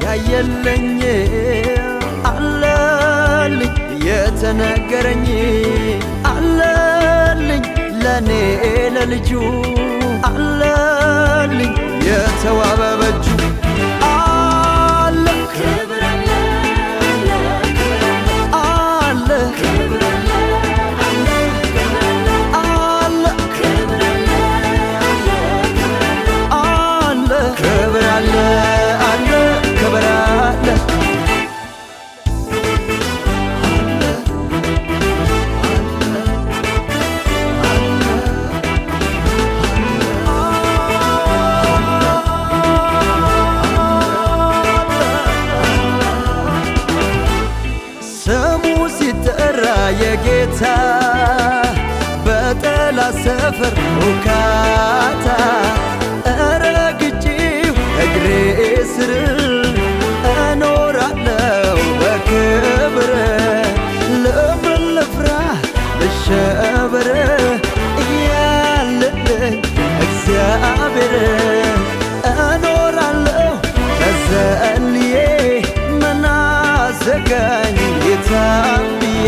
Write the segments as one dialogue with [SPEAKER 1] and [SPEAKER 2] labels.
[SPEAKER 1] ያየለኝ አለልኝ የተነገረኝ አለልኝ ለኔ ለልጁ አለልኝ የተዋበ በእጁ አለ ክብር አለ አለ ክብር አለ አለ ክብር አለ ክብር አለ የጌታ በጠላት ሰፈር ሁካታ ረግጬው እግሬ ስር እኖራለሁ በክብር ለምን ልፍራ ልሸበር እያለልኝ እግዚአብሔር እኖራለሁ ተዘልዬ ምን አዘጋኝ ጌታን ብዬ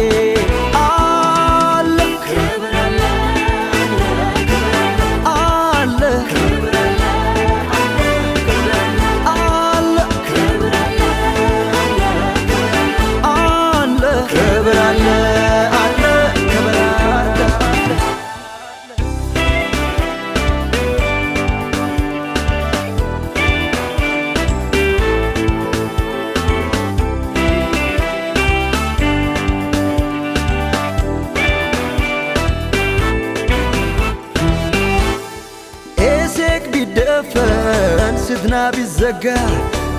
[SPEAKER 1] ቢደፈን ስትና ቢዘጋ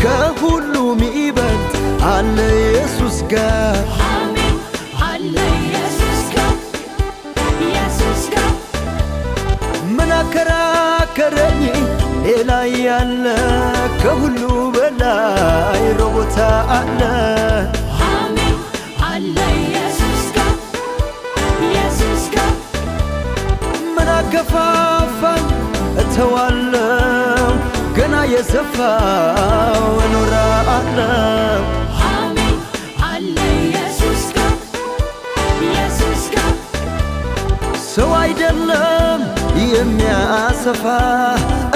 [SPEAKER 1] ከሁሉም ይበልጥ አለ ኢየሱስ ጋር
[SPEAKER 2] አሜን አለ ኢየሱስ ጋር ኢየሱስ ጋር
[SPEAKER 1] ምን አከራከረኝ ሌላ ያለ ከሁሉ በላይ ሮቦታ አለ
[SPEAKER 2] አሜን አለ ኢየሱስ ጋር ኢየሱስ ጋር
[SPEAKER 1] ምን አገፋፋኝ እተዋለሁ ገና የሰፋው እኖራለሁ
[SPEAKER 2] አሜን አለ ኢየሱስ ጋር ኢየሱስ ጋር
[SPEAKER 1] ሰው አይደለም የሚያሰፋ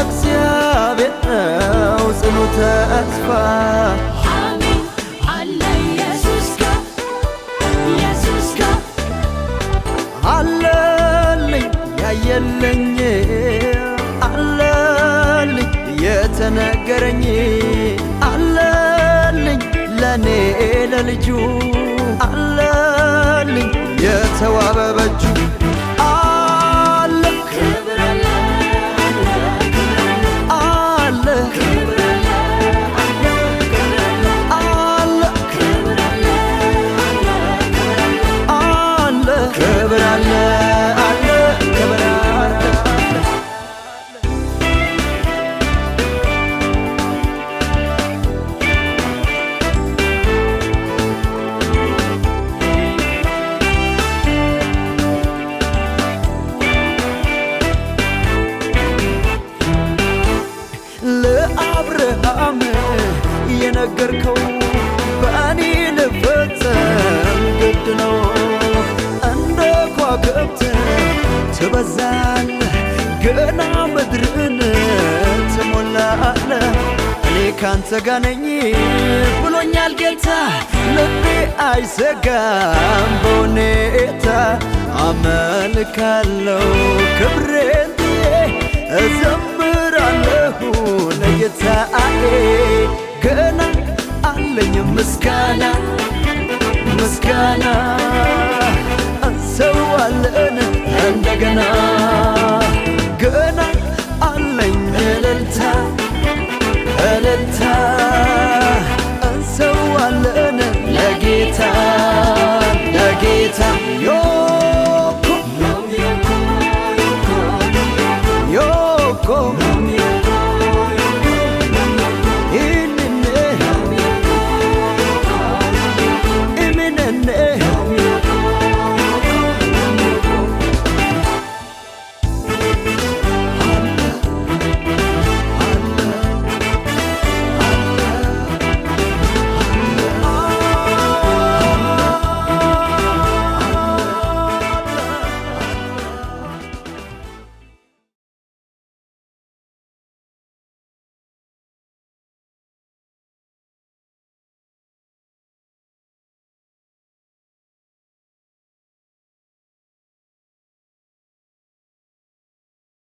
[SPEAKER 1] እግዚአብሔር ነው ጽኑ ተስፋ
[SPEAKER 2] አሜን አለ ኢየሱስ ጋር ኢየሱስ ጋር
[SPEAKER 1] አለልኝ ያየለኝ አለልኝ የተነገረኝ አለልኝ ለኔ ለልጁ አለልኝ የተዋበ በእጁ አለ
[SPEAKER 2] ክብር አለ
[SPEAKER 1] አለ
[SPEAKER 2] ክብር
[SPEAKER 1] አለ
[SPEAKER 2] ክብር
[SPEAKER 1] አለ ክብር አለ ክብር አለ ለአብርሃም የነገርከው በእኔ ልፈጸም ግድ ነው እንደ ከዋክብት ትበዛለህ ገና ምድርን ትሞላለህ እኔ ካንተ ጋር ነኝ ብሎኛል ጌታ ልቤ አይሰጋም በሁኔታ አመልካለሁ ክብሬን ጥዬ እዘምራለሁ ለጌታዬ ገና አለኝ ምስጋና ምስጋና እንሰዋለን እንደገና ገና አለኝ እልልታ እልልታ